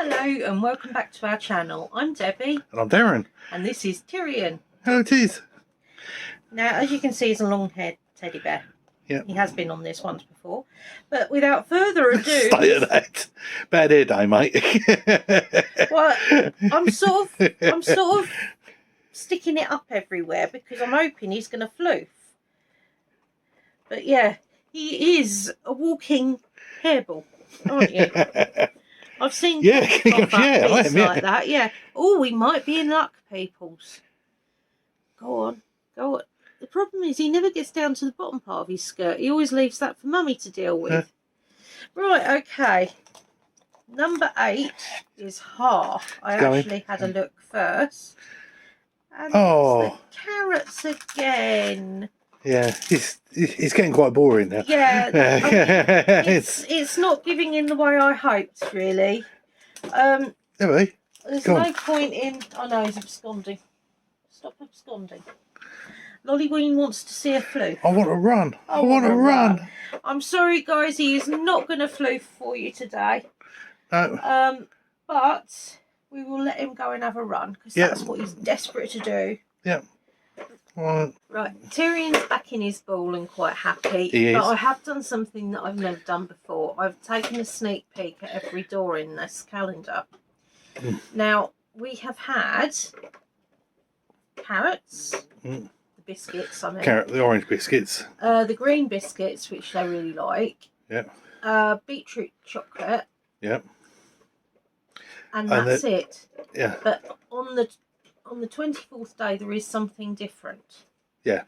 Hello and welcome back to our channel. I'm Debbie. And I'm Darren. And this is Tyrion. Hello, it is. Now, as you can see, he's a long-haired teddy bear. Yeah. He has been on this once before. But without further ado... Stay at that. Bad hair day, mate. Well, I'm sort of sticking it up everywhere because I'm hoping he's going to floof. But yeah, he is a walking hairball, aren't you? I've seen like that. Yeah. Oh, we might be in luck, peoples. Go on. Go on. The problem is he never gets down to the bottom part of his skirt. He always leaves that for Mummy to deal with. Right, okay. Number 8 is half. I actually had a look first. And it's the carrots again. Yeah, it's getting quite boring now. Yeah, I mean, it's not giving in the way I hoped, really. Anyway, there's no point in... Oh no, he's absconding. Stop absconding. Lollyween wants to see a floof. I want to run. I want to run. I'm sorry, guys, he is not going to floof for you today. No. But we will let him go and have a run because that's what he's desperate to do. Yeah. Right. Tyrion's back in his ball and quite happy. He is. But I have done something that I've never done before. I've taken a sneak peek at every door in this calendar. Now, we have had carrots, the biscuits, I mean. The orange biscuits. The green biscuits, which they really like. Yeah. Beetroot chocolate. Yeah. And that's it. Yeah. But on the 24th day, there is something different. Yeah.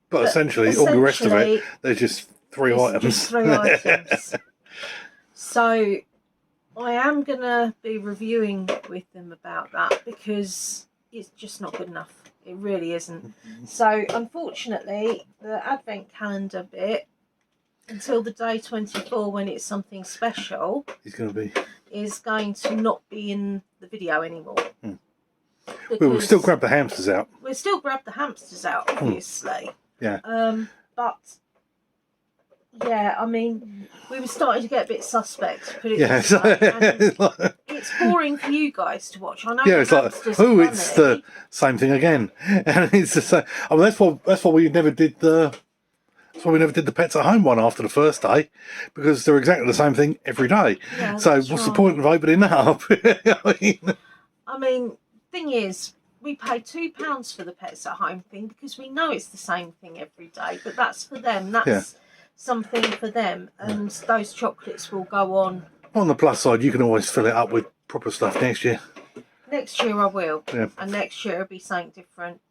But essentially, all the rest of it, there's just three items. Just 3 items. So, I am going to be reviewing with them about that because it's just not good enough. It really isn't. So, unfortunately, the advent calendar bit, until the day 24 when it's something special, is going to not be in the video anymore. We'll still grab the hamsters out. We'll still grab the hamsters out, obviously. Yeah. But yeah, I mean, we were starting to get a bit suspect. To put it it's boring for you guys to watch. I know. Yeah, it's like, it's the same thing again, and it's the same. I mean, that's why we never did the. That's why we never did the Pets at Home one after the first day, because they're exactly the same thing every day. Yeah, so what's the point of opening that up? I mean, thing is, we pay £2 for the Pets at Home thing because we know it's the same thing every day, but that's for them. That's something for them, and those chocolates will go on. On the plus side, you can always fill it up with proper stuff next year. Next year I will, and next year it'll be something different.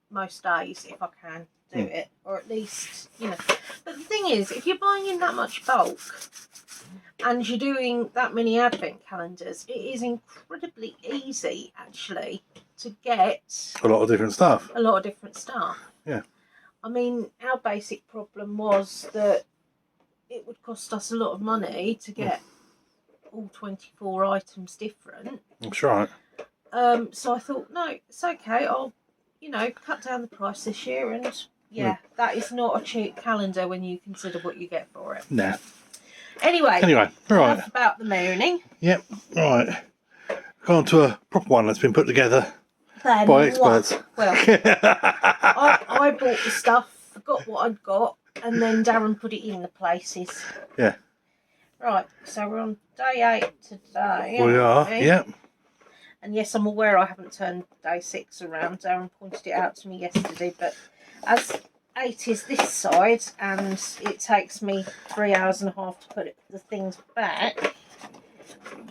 Most days, if I can do it, or at least, you know. But the thing is, if you're buying in that much bulk and you're doing that many advent calendars, it is incredibly easy actually to get a lot of different stuff. Yeah. I mean, our basic problem was that it would cost us a lot of money to get all 24 items different. That's right. So I thought, no, it's okay. I'll, cut down the price this year, and that is not a cheap calendar when you consider what you get for it. Nah. Anyway, right. Enough about the mooning. Yep. Right. Gone to a proper one that's been put together by experts. Well, I bought the stuff, forgot what I'd got, and then Darren put it in the places. Yeah. Right. So we're on day 8 today. We are. Yep. And yes, I'm aware I haven't turned day 6 around. Darren pointed it out to me yesterday, but as 8 is this side, and it takes me 3 hours and a half to put the things back,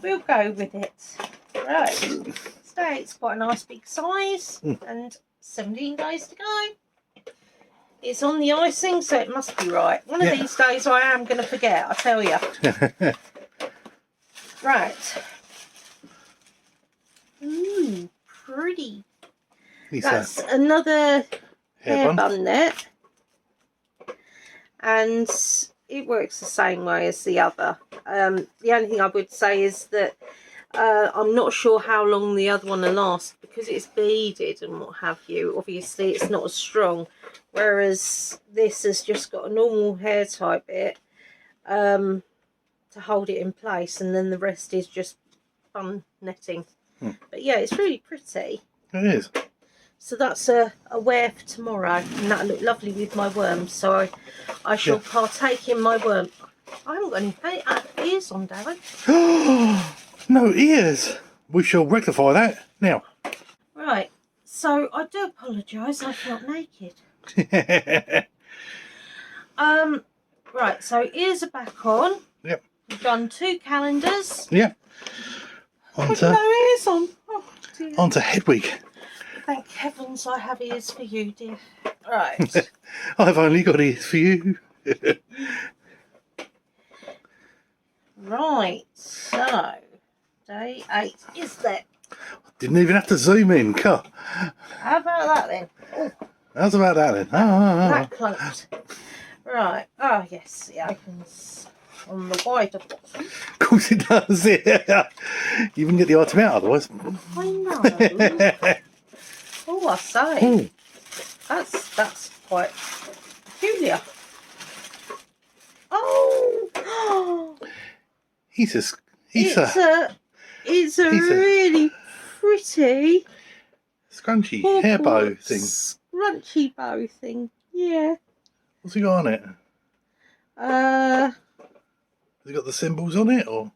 we'll go with it. Right. Today it's quite a nice big size, and 17 days to go. It's on the icing, so it must be right. One of these days I am going to forget, I tell you. Right. Ooh, pretty. That's another hair bun net, and it works the same way as the other. The only thing I would say is that I'm not sure how long the other one will last because it's beaded and what have you. Obviously it's not as strong, whereas this has just got a normal hair tie bit to hold it in place, and then the rest is just fun netting. But yeah, it's really pretty. It is. So that's a wear for tomorrow, and that'll look lovely with my worms. So I shall partake in my worm. I haven't got any ears on, Darren. No ears. We shall rectify that now. Right. So I do apologise. I felt naked. Right. So ears are back on. Yep. We've done 2 calendars. Yep. With no ears on. Oh dear. On to Hedwig. Thank heavens I have ears for you, dear. Right. I've only got ears for you. Right. So day 8 is there. Didn't even have to zoom in. How How about that then? Oh, how's about that then? that close. Right. Oh yes, it opens on the wider bottom. Of course it does. Yeah. You can get the item out otherwise. I know. Oh, I say. Ooh. That's quite peculiar. Oh. It's a really pretty scrunchy hair bow thing. Scrunchy bow thing. Yeah. What's he got on it? Has he got the symbols on it, or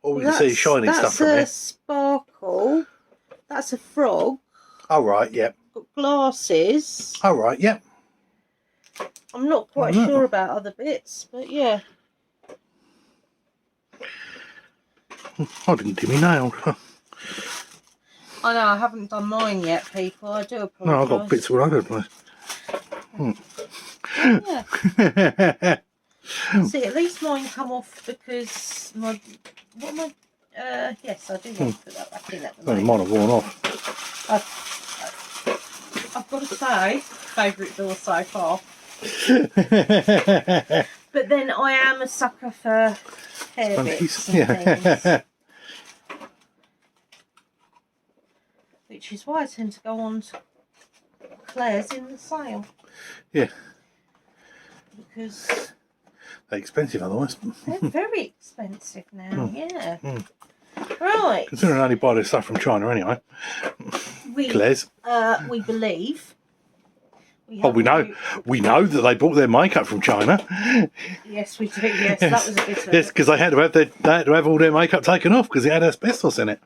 we can see shiny stuff from it? That's a sparkle. That's a frog. Oh right, yep. Got glasses. Oh right, yep. I'm not quite sure about other bits, but yeah. I didn't do my nail. I know, I haven't done mine yet, people. I do apologise. No, I've got bits all over the place. Yeah. See, at least mine come off because my... yes, I do want to put that back in at the moment. Mine have worn off. I've got to say, favourite door so far. But then I am a sucker for hair bits and things. Which is why I tend to go on to Claire's in the sale. Yeah. Because they're expensive otherwise. they're very expensive now, yeah. Right. Considering I only buy this stuff from China anyway. Claire's. We believe. We know that they bought their makeup from China. Yes, we do. Yes, that was a bit of yes, because they had to have all their makeup taken off because it had asbestos in it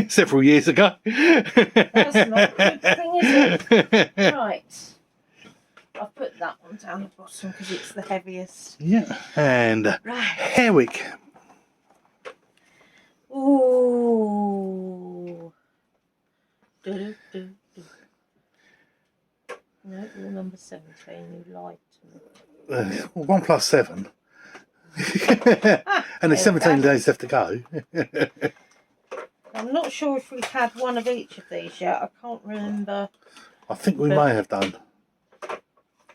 several years ago. That's not a good thing, is it? Right. I'll put that one down the bottom because it's the heaviest. Yeah, and Hedwig. Ooh. No, rule number 17, you lied to me. 1 plus 7. And there's 17 days left to go. I'm not sure if we've had one of each of these yet. I can't remember. I think we may have done.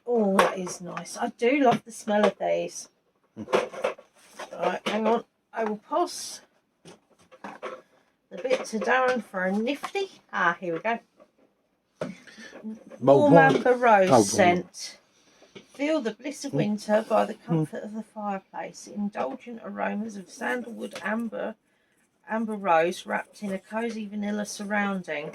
Oh, that is nice. I do love the smell of these. Right, hang on. I will pass the bit to Darren for a nifty. Ah, here we go. Warm amber rose scent. Feel the bliss of winter by the comfort of the fireplace. Indulgent aromas of sandalwood, amber rose wrapped in a cosy vanilla surrounding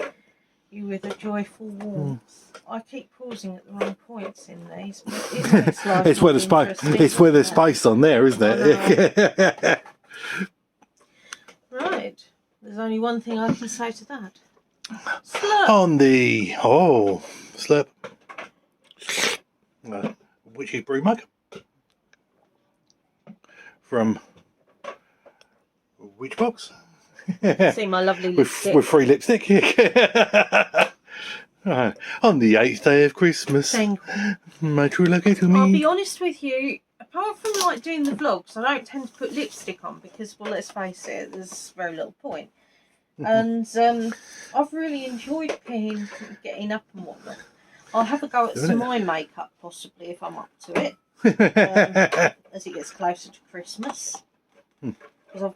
you with a joyful warmth. I keep pausing at the wrong points in these, but it makes life it's where there's space on there, isn't it? Right. There's only one thing I can say to that. Slurp. On the slurp, witch's brew mug from Witch Box. See my lovely lipstick with free lipstick. On the 8th day of Christmas, my true love gave to me. I'll be honest with you. Apart from like doing the vlogs, I don't tend to put lipstick on because, well, let's face it, there's very little point. And I've really enjoyed getting up and whatnot. I'll have a go at some eye makeup possibly if I'm up to it as it gets closer to Christmas. Because I'm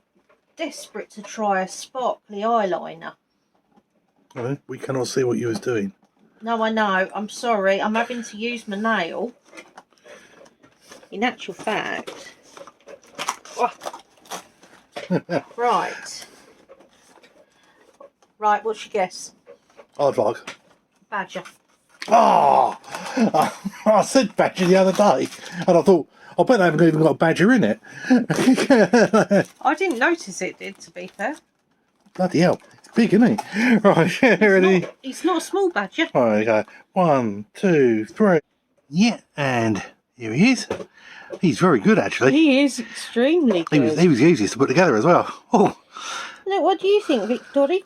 desperate to try a sparkly eyeliner. Well, we cannot see what you was doing. No, I know. I'm sorry. I'm having to use my nail. In actual fact, Right. Right, what's your guess? I'd like. Badger. Oh, I said badger the other day, and I thought, I bet they haven't even got a badger in it. I didn't notice it did, to be fair. Bloody hell, it's big, isn't it? Right, ready? It's not a small badger. All right, go. 1, 2, 3. Yeah, and here he is. He's very good, actually. He is extremely good. He was the easiest to put together as well. Oh, Look, what do you think, Victoria?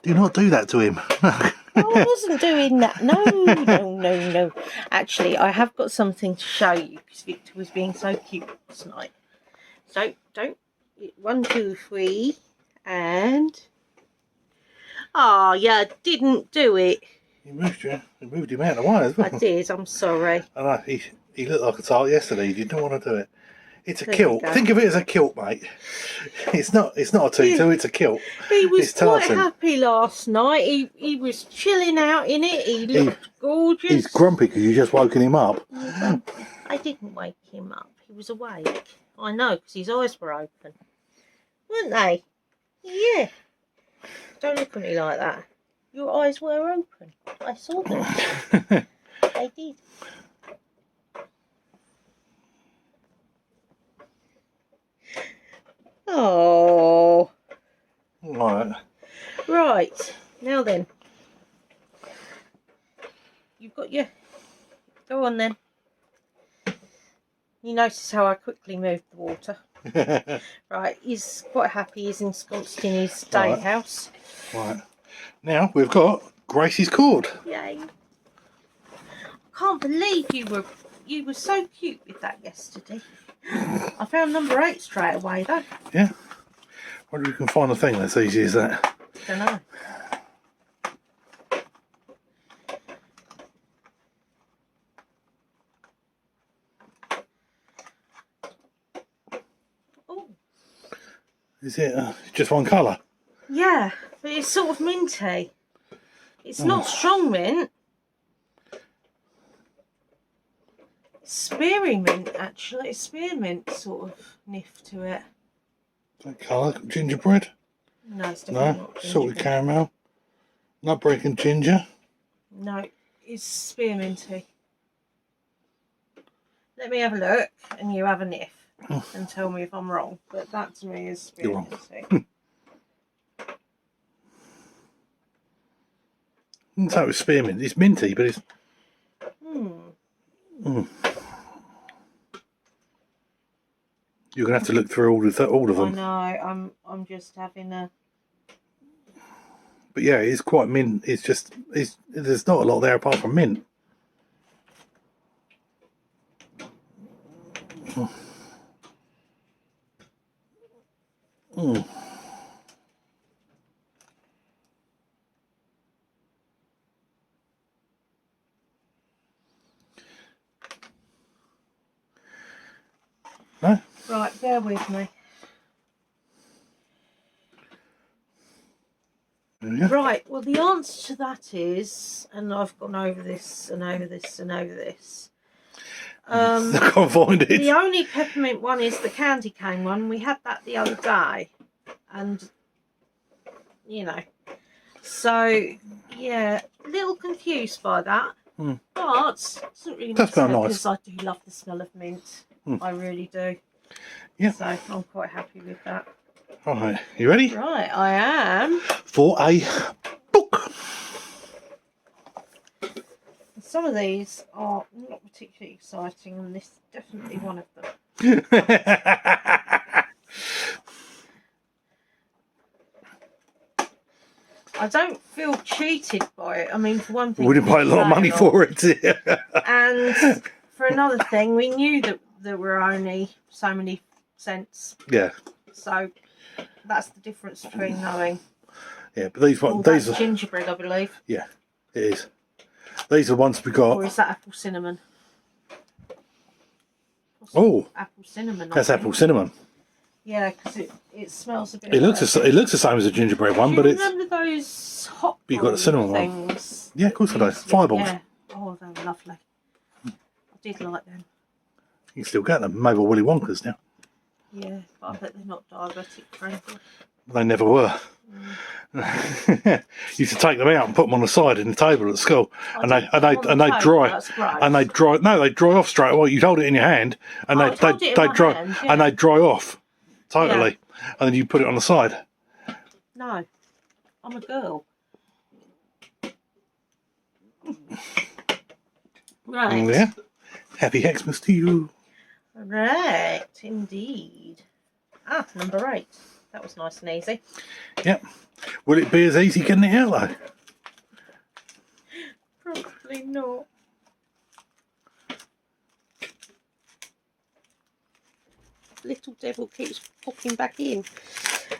do not do that to him. I wasn't doing that. No. Actually, I have got something to show you because Victor was being so cute last night. So, don't. 1, 2, 3, and. Oh, yeah, didn't do it. You moved him out of the way as well. I did, I'm sorry. I know, he looked like a tart yesterday. You didn't want to do it. It's a There kilt. Think of it as a kilt, mate. It's not a tutu, it's a kilt. He was It's quite tartan. happy last night. He was chilling out in it. He looked gorgeous. He's grumpy because you just woken him up. I didn't wake him up. He was awake. I know, because his eyes were open. Weren't they? Yeah. Don't look at me like that. Your eyes were open. I saw them. They did. Oh. Right. Right. Now then. You've got your... Go on then. You notice how I quickly moved the water. Right. He's quite happy. He's ensconced in his day house. Right. Now we've got Gracie's cord. Yay. I can't believe you were so cute with that yesterday. I found number 8 straight away though. Yeah. Wonder if you can find a thing that's easy as that. Don't know. Oh. Is it just one colour? Yeah, but it's sort of minty. It's not strong mint. It's spearmint actually. It's spearmint sort of niff to it. That colour? Gingerbread? No, it's definitely No. not Salted gingerbread. caramel? Nutmeg and ginger? No, it's spearminty. Let me have a look and you have a niff and tell me if I'm wrong. But that to me is You're wrong. spearminty. So it's spearmint. It's minty, but it's... You're going to have to look through all of them. I know, I'm just having a... But yeah, it's quite mint. It's just... there's not a lot there apart from mint. No? Right, bear with me. There we go. Right, well the answer to that is, and I've gone over this and over this and over this. I can't find it. The only peppermint one is the candy cane one. We had that the other day. And, you know. So, yeah, a little confused by that. But it doesn't really Does smell matter nice. because I do love the smell of mint. I really do. Yeah. So I'm quite happy with that. Alright, you ready? Right, I am. For a book. Some of these are not particularly exciting, and this is definitely one of them. I don't feel cheated by it. I mean, for one thing, We didn't pay a lot of money for it. and for another thing, we knew that there were only so many cents. Yeah. So that's the difference between knowing. Yeah, but these Oh, ones, that's these are, gingerbread, I believe. yeah, it is. These are the ones we Or got. is that apple cinnamon? Oh, Apple cinnamon. I that's think. apple cinnamon. Yeah, because it smells a bit. It looks the same as a gingerbread one, Do but you it's remember those hot But you've got a ball cinnamon one. things? yeah, of course I do. Fireballs. Yeah. Oh, they were lovely. I did like them. You can still get them. Maybe Willy Wonka's now. Yeah, but I bet they're not diabetic friendly. They never were. Used to take them out and put them on the side in the table at school, and they dry, and they dry. No, they dry off straight away. You'd hold it in your hand, and they dry, hand, and they dry off totally, and then you put it on the side. No, I'm a girl. Right. Yeah. Happy Xmas to you. Right, indeed. Ah, number 8. That was nice and easy. Yep. Will it be as easy getting it out though? Probably not. Little devil keeps popping back in.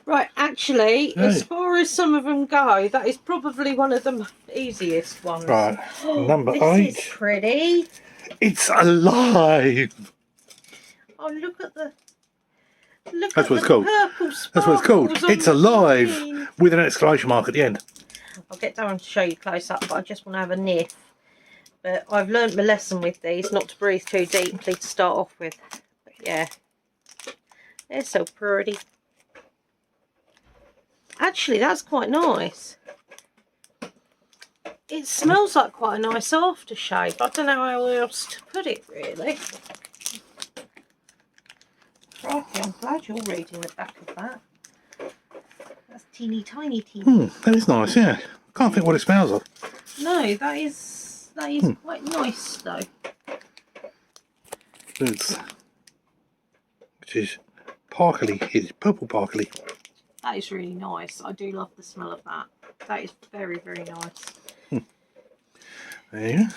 Right, actually, as far as some of them go, that is probably one of the easiest ones. Right, number 8. This is pretty. It's alive. Oh, look at the... That's what it's called. That's what it's called. It's alive with an exclamation mark at the end. I'll get Darren to show you close up, but I just want to have a nip. But I've learnt my lesson with these, not to breathe too deeply to start off with. But yeah, they're so pretty. Actually, that's quite nice. It smells like quite a nice aftershave. I don't know how else to put it, really. Crikey, I'm glad you're reading the back of that. That's teeny tiny. That is nice, yeah. Can't think what it smells of. No, that is quite nice though. Which is parkly. It's purple parkly. That is really nice. I do love the smell of that. That is very, very nice. There you go.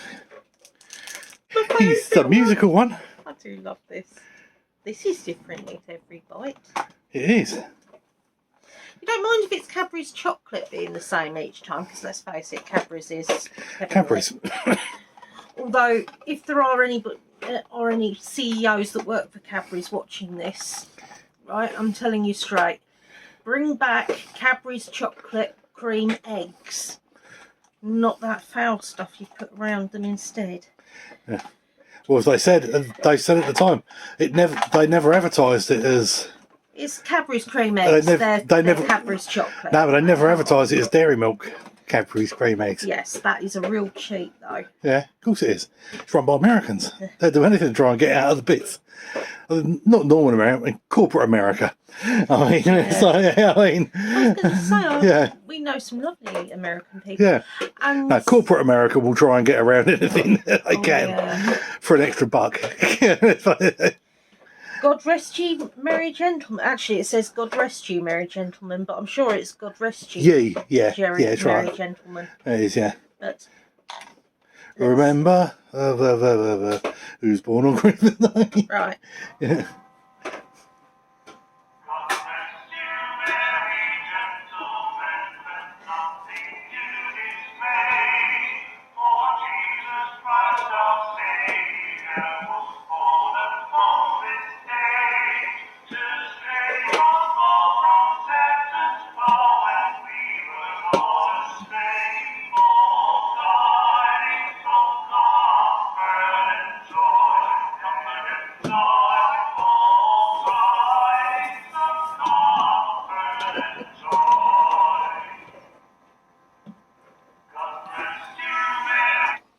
It's the musical one. I do love this. This is different with every bite. It is. You don't mind if it's Cadbury's chocolate being the same each time, because let's face it, Cadbury's is Cadbury's. Although, if there are any CEOs that work for Cadbury's watching this, right, I'm telling you straight, bring back Cadbury's chocolate cream eggs, not that foul stuff you put around them instead. Yeah. Well, as they said at the time, they never advertised it as... It's Cadbury's cream eggs, they're Cadbury's chocolate. No, but they never advertised it as Dairy Milk Cadbury's cream eggs. Yes, that is a real cheat though. Yeah, of course it is. It's run by Americans. They'll do anything to try and get out of the bits. Not normal America, corporate America. I mean, I was going to say, we know some lovely American people. Yeah. And no, corporate America will try and get around anything they can for an extra buck. God rest you, merry gentlemen. Actually, it says God rest you, merry gentlemen, but I'm sure it's God rest you. Yeah, it's merry right. Gentlemen. It is, yeah. But remember who's born on Christmas Day. Right. Yeah.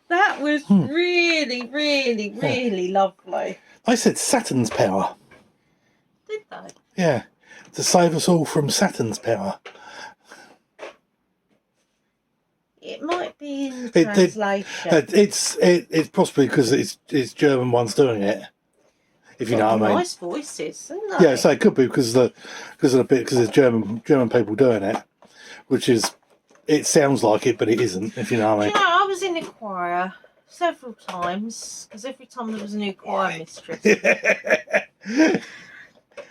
That was really lovely. I said Saturn's power. Did they? Yeah, to save us all from Saturn's power. It might be in the translation. It's possibly because it's German ones doing it. If you know what I mean. Nice voices, isn't they? Yeah, so it could be because it's German people doing it, which is, it sounds like it, but it isn't. If you know what I mean. I was in a choir several times because every time there was a new choir mistress,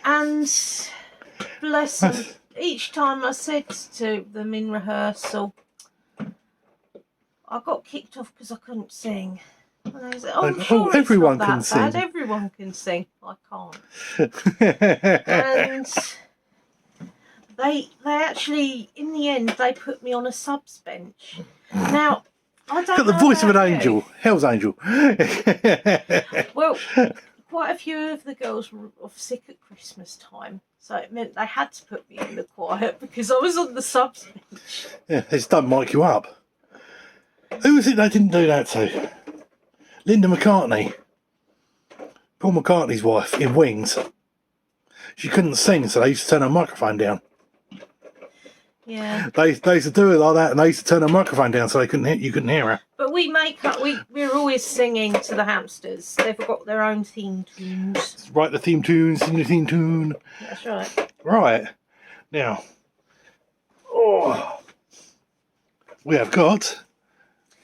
and bless them, each time I said to them in rehearsal, I got kicked off because I couldn't sing. And they said, I'm sure everyone it's not that can bad. sing. Everyone can sing. I can't. And they actually, in the end, they put me on a subs bench. Now, I don't Got the know voice of an about you. angel, Hell's Angel. Well, quite a few of the girls were off sick at Christmas time, so it meant they had to put me in the choir because I was on the subs bench. Yeah, they just don't mic you up. Who was it they didn't do that to? Linda McCartney. Paul McCartney's wife in Wings. She couldn't sing, so they used to turn her microphone down. Yeah. They used to do it like that, and they used to turn her microphone down so you couldn't hear her. But we make up. We're always singing to the Hamsters. They've got their own theme tunes. Write the theme tune, sing the theme tune. That's right. Right now, we have got.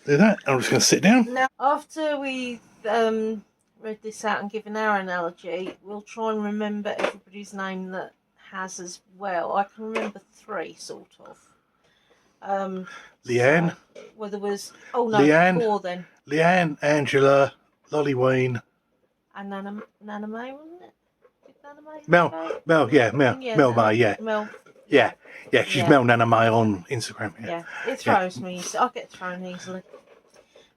Do that. I'm just going to sit down. Now, after we read this out and given our analogy, we'll try and remember everybody's name that has as well. I can remember 3, sort of. Leanne. So, well, there was... Oh, no, Leanne, 4 then. Leanne, Angela, Lollyween. And Nana May, wasn't it? Did Nana May Mel, yeah, Mel May, yeah. Mel. Yeah, she's Mel Nana May on Instagram. Yeah, it throws me. I get thrown easily.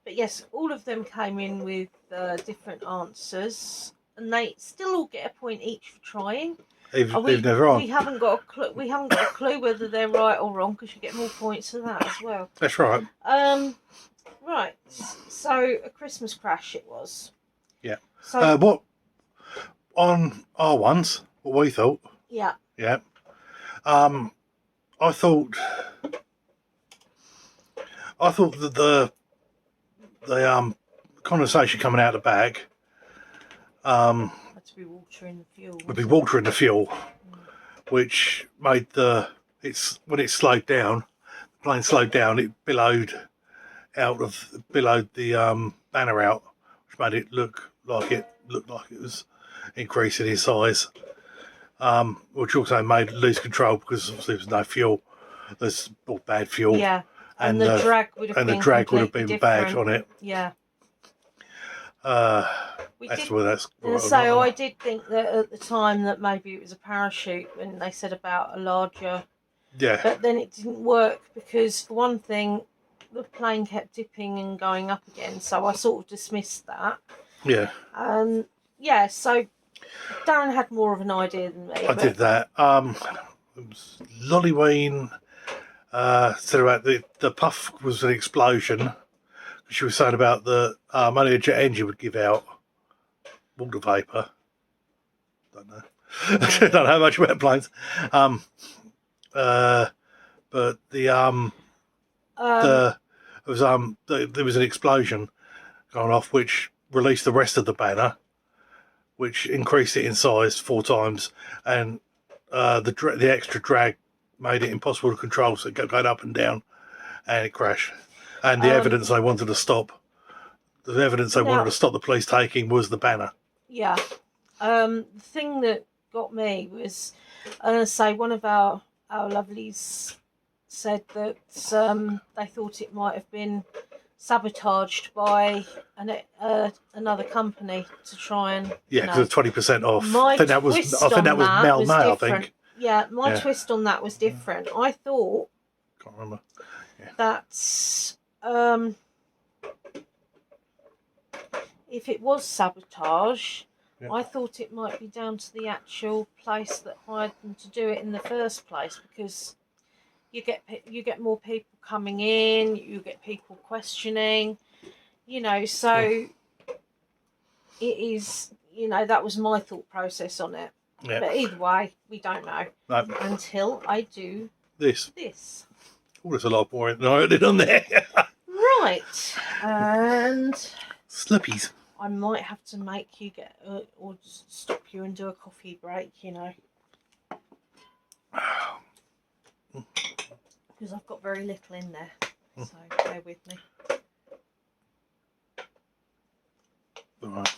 But yes, all of them came in with different answers, and they still all get a point each for trying. Even they're wrong. We haven't got a clue. We haven't got a clue whether they're right or wrong because you get more points for that as well. That's right. Right. So a Christmas crash it was. Yeah. So what on our ones? What we thought? Yeah. Yeah. I thought that the condensation coming out of the bag had to be water in the fuel. Would be water in the fuel, which made when it slowed down, the plane slowed down, it billowed the banner out, which made it look like it was increasing in size. Which also made it lose control because obviously there was no fuel. There's bad fuel. Yeah. And the drag would have been bad on it. Yeah. So I did think that at the time that maybe it was a parachute when they said about a larger. Yeah. But then it didn't work because, for one thing, the plane kept dipping and going up again. So I sort of dismissed that. Yeah. Yeah. So Darren had more of an idea than me. I did that. It was Lollyween said about the puff was an explosion. She was saying about the only a jet engine would give out water vapour. Don't know. I don't know much about planes. But there was an explosion going off which released the rest of the banner, which increased it in size 4 times, and the extra drag made it impossible to control, so it kept going up and down, and it crashed. And the evidence they wanted to stop, wanted to stop the police taking was the banner. Yeah. The thing that got me was, say one of our lovelies said that they thought it might have been sabotaged by another company to try and because it's 20% off. I think that was Mel May. I think. Yeah, my twist on that was different. I thought. Can't remember. Yeah. That's if it was sabotage, I thought it might be down to the actual place that hired them to do it in the first place, because you get more people coming in, you get people questioning, so it is, that was my thought process on it. Yeah. But either way, we don't know until I do this. Oh, there's a lot more than I did on there. Right, and Slippies. I might have to make you get, or just stop you and do a coffee break, because I've got very little in there, so bear with me. Right.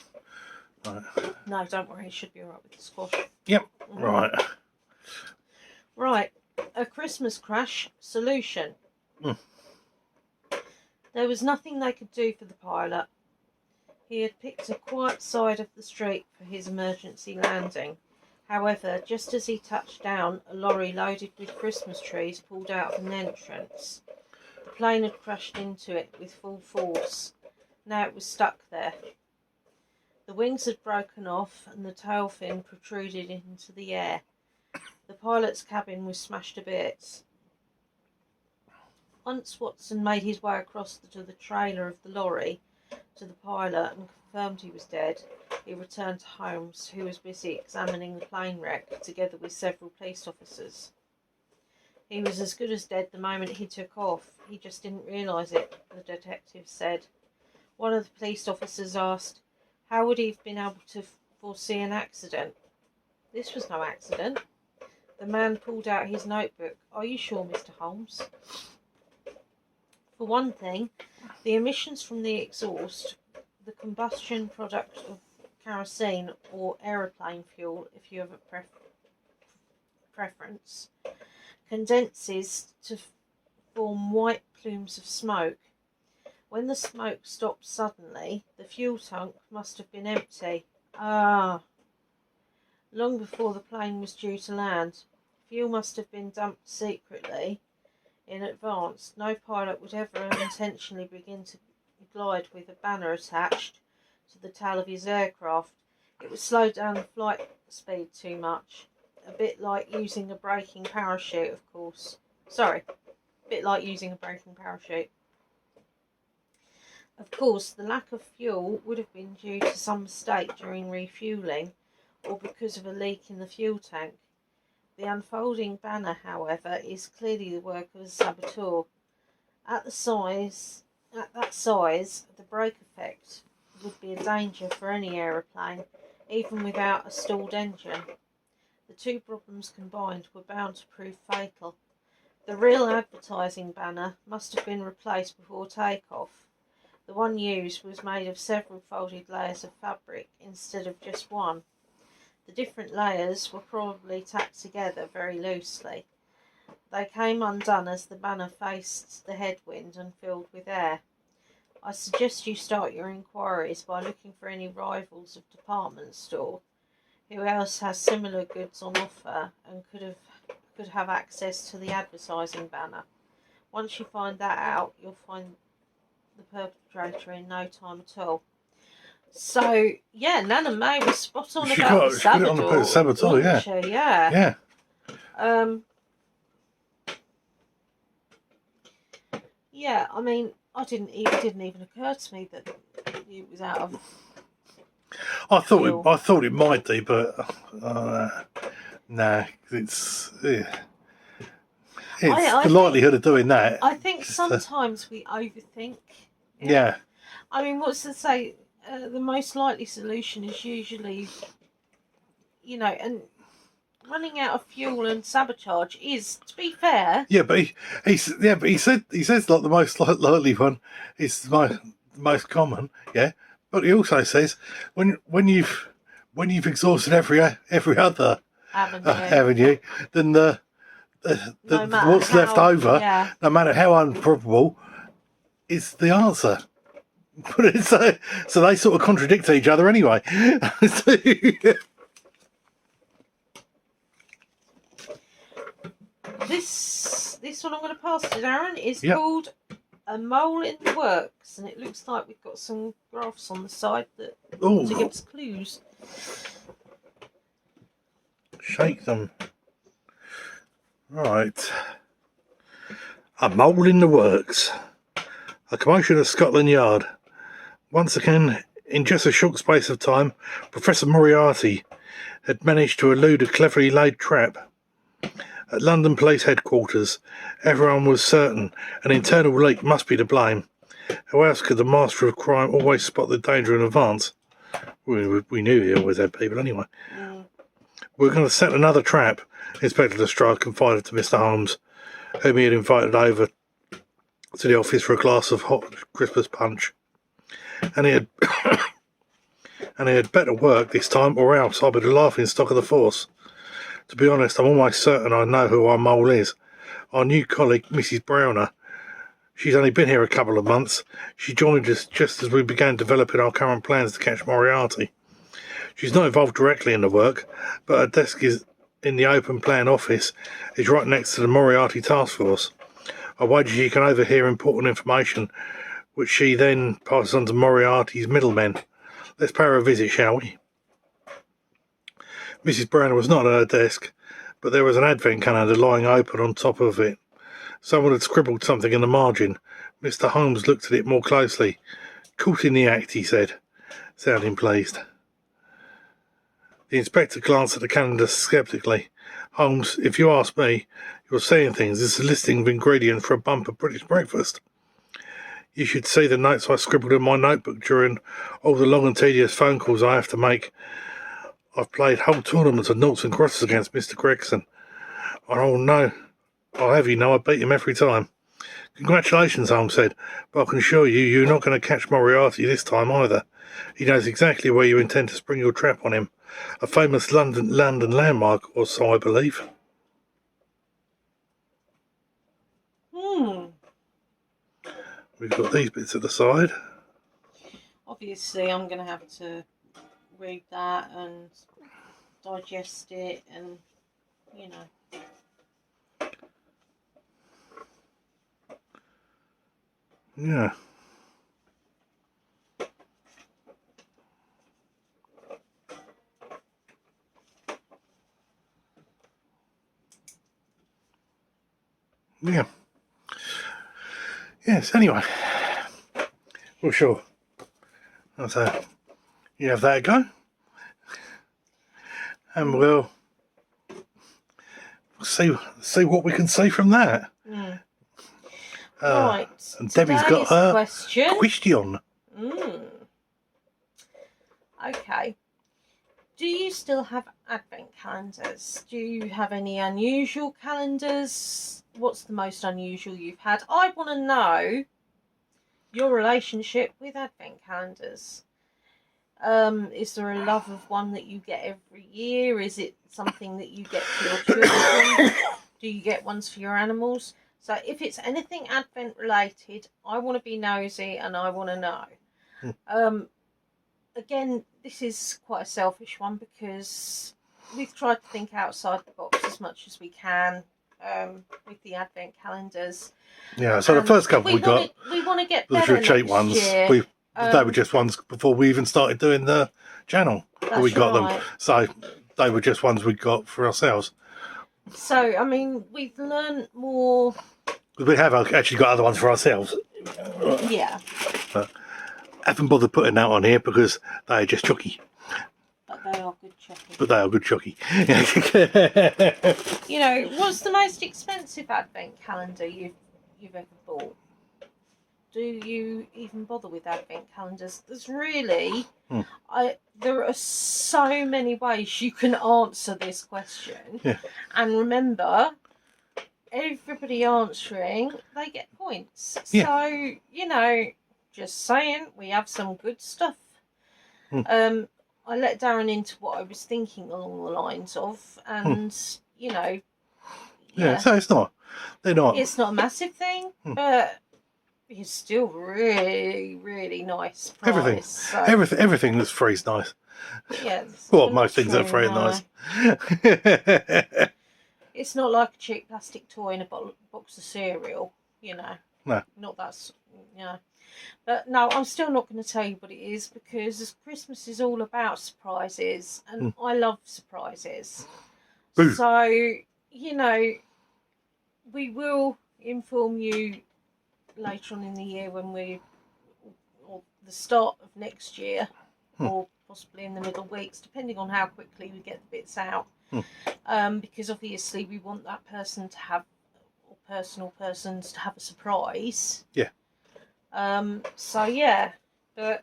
No, don't worry, it should be alright with the squash. Yep, right. Right, a Christmas crash solution. There was nothing they could do for the pilot. He had picked a quiet side of the street for his emergency landing. However, just as he touched down, a lorry loaded with Christmas trees pulled out from the entrance. The plane had crashed into it with full force. Now it was stuck there. The wings had broken off and the tail fin protruded into the air. The pilot's cabin was smashed to bits. Once Watson made his way across to the trailer of the lorry to the pilot and confirmed he was dead, he returned to Holmes, who was busy examining the plane wreck together with several police officers. He was as good as dead the moment he took off. He just didn't realise it, the detective said. One of the police officers asked, how would he have been able to foresee an accident? This was no accident. The man pulled out his notebook. Are you sure, Mr. Holmes? For one thing, the emissions from the exhaust, the combustion product of kerosene or aeroplane fuel, if you have a preference, condenses to form white plumes of smoke. When the smoke stopped suddenly, the fuel tank must have been empty. Long before the plane was due to land. Fuel must have been dumped secretly in advance. No pilot would ever intentionally begin to glide with a banner attached to the tail of his aircraft. It would slow down the flight speed too much. A bit like using a braking parachute, of course. A bit like using a braking parachute. Of course, the lack of fuel would have been due to some mistake during refuelling or because of a leak in the fuel tank. The unfolding banner, however, is clearly the work of a saboteur. At that size, the brake effect would be a danger for any aeroplane, even without a stalled engine. The two problems combined were bound to prove fatal. The real advertising banner must have been replaced before takeoff. The one used was made of several folded layers of fabric instead of just one. The different layers were probably tacked together very loosely. They came undone as the banner faced the headwind and filled with air. I suggest you start your inquiries by looking for any rivals of department store who else has similar goods on offer and could have access to the advertising banner. Once you find that out, you'll find the perpetrator in no time at all. So, yeah, Nana May was spot on about the saboteur. Yeah. Yeah, I mean, it didn't even occur to me that it was out of. I thought it might be, but nah, it's the likelihood of doing that. I think sometimes we overthink. Yeah. I mean, what's to say? The most likely solution is usually, and running out of fuel and sabotage is, to be fair. Yeah, but he says like the most likely one is the most common. Yeah, but he also says when you've exhausted every other avenue, then what's left over, no matter how improbable, is the answer. But so they sort of contradict each other anyway. This one I'm going to pass to Darren is called A Mole in the Works, and it looks like we've got some graphs on the side that to give us clues. Shake them. Right. A Mole in the Works. A commotion at Scotland Yard. Once again, in just a short space of time, Professor Moriarty had managed to elude a cleverly laid trap. At London Police Headquarters, everyone was certain an internal leak must be to blame. How else could the master of crime always spot the danger in advance? We knew he always had people anyway. We're going to set another trap, Inspector Lestrade confided to Mr. Holmes, whom he had invited over to the office for a glass of hot Christmas punch. And he had better work this time, or else I'll be the laughing stock of the force. To be honest, I'm almost certain I know who our mole is. Our new colleague, Mrs. Browner. She's only been here a couple of months. She joined us just as we began developing our current plans to catch Moriarty. She's not involved directly in the work, but her desk is in the open plan office is right next to the Moriarty task force. I wager she can overhear important information, which she then passes on to Moriarty's middlemen, let's pay her a visit, shall we? Mrs. Browner was not at her desk, but there was an advent calendar lying open on top of it. Someone had scribbled something in the margin. Mr. Holmes looked at it more closely. Caught in the act, he said, sounding pleased. The inspector glanced at the calendar sceptically. Holmes, if you ask me, you're seeing things. It's a listing of ingredients for a bumper British breakfast. You should see the notes I scribbled in my notebook during all the long and tedious phone calls I have to make. I've played whole tournaments of noughts and crosses against Mr. Gregson. Oh no, I'll have you know I beat him every time. Congratulations, Holmes said, but I can assure you, you're not going to catch Moriarty this time either. He knows exactly where you intend to spring your trap on him. A famous London landmark, or so I believe. We've got these bits at the side. Obviously, I'm going to have to read that and digest it and, you know. Yeah. Yeah. Yes, anyway. Well, sure. So, you have that a go. And we'll see what we can see from that. Right. And Debbie's got her question. Okay. Do you still have advent calendars? Do you have any unusual calendars? What's the most unusual you've had? I want to know your relationship with advent calendars. Is there a love of one that you get every year? Is it something that you get for your children? Do you get ones for your animals? So if it's anything advent related, I want to be nosy and I want to know. Again, this is quite a selfish one because we've tried to think outside the box as much as we can with the advent calendars. Yeah, so the first couple we want to get the better cheap ones. Year. They were just ones before we even started doing the channel. We got them, so they were just ones we got for ourselves. So I mean, we've learned more. We have actually got other ones for ourselves. Yeah. But I haven't bothered putting that on here because they are just chucky. But they are good chucky. You know, what's the most expensive advent calendar you've ever bought? Do you even bother with advent calendars? There's really, there are so many ways you can answer this question. Yeah. And remember, everybody answering, they get points. Yeah. So, you know, just saying, we have some good stuff. I let Darren into what I was thinking along the lines of, and, you know. Yeah, so it's not a massive thing, but it's still really, really nice price. Everything that's free is nice. Yeah. Well, most things that are free are nice. It's not like a cheap plastic toy in a box of cereal, you know. No. Not that, you know. But no, I'm still not going to tell you what it is because Christmas is all about surprises, and I love surprises. Boo. So, you know, we will inform you later on in the year or the start of next year, or possibly in the middle weeks, depending on how quickly we get the bits out. Because obviously we want that person to have, or personal persons to have a surprise. Yeah. So yeah, but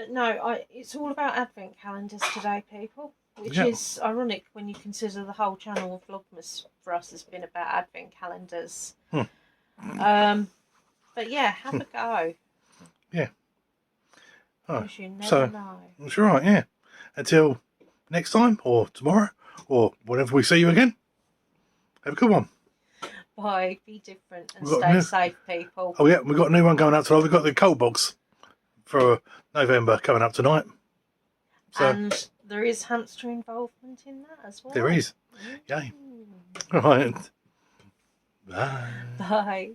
no, it's all about advent calendars today, people. Which is ironic when you consider the whole channel of Vlogmas for us has been about advent calendars. But yeah, have a go. Yeah. Oh, you never know. That's right, yeah. Until next time, or tomorrow, or whenever we see you again, have a good one. Bye, be different and stay safe, people. Oh yeah, we've got a new one going up tonight. We've got the cold box for November coming up tonight. So, and there is hamster involvement in that as well. There is. Yay. Right. Bye. Bye.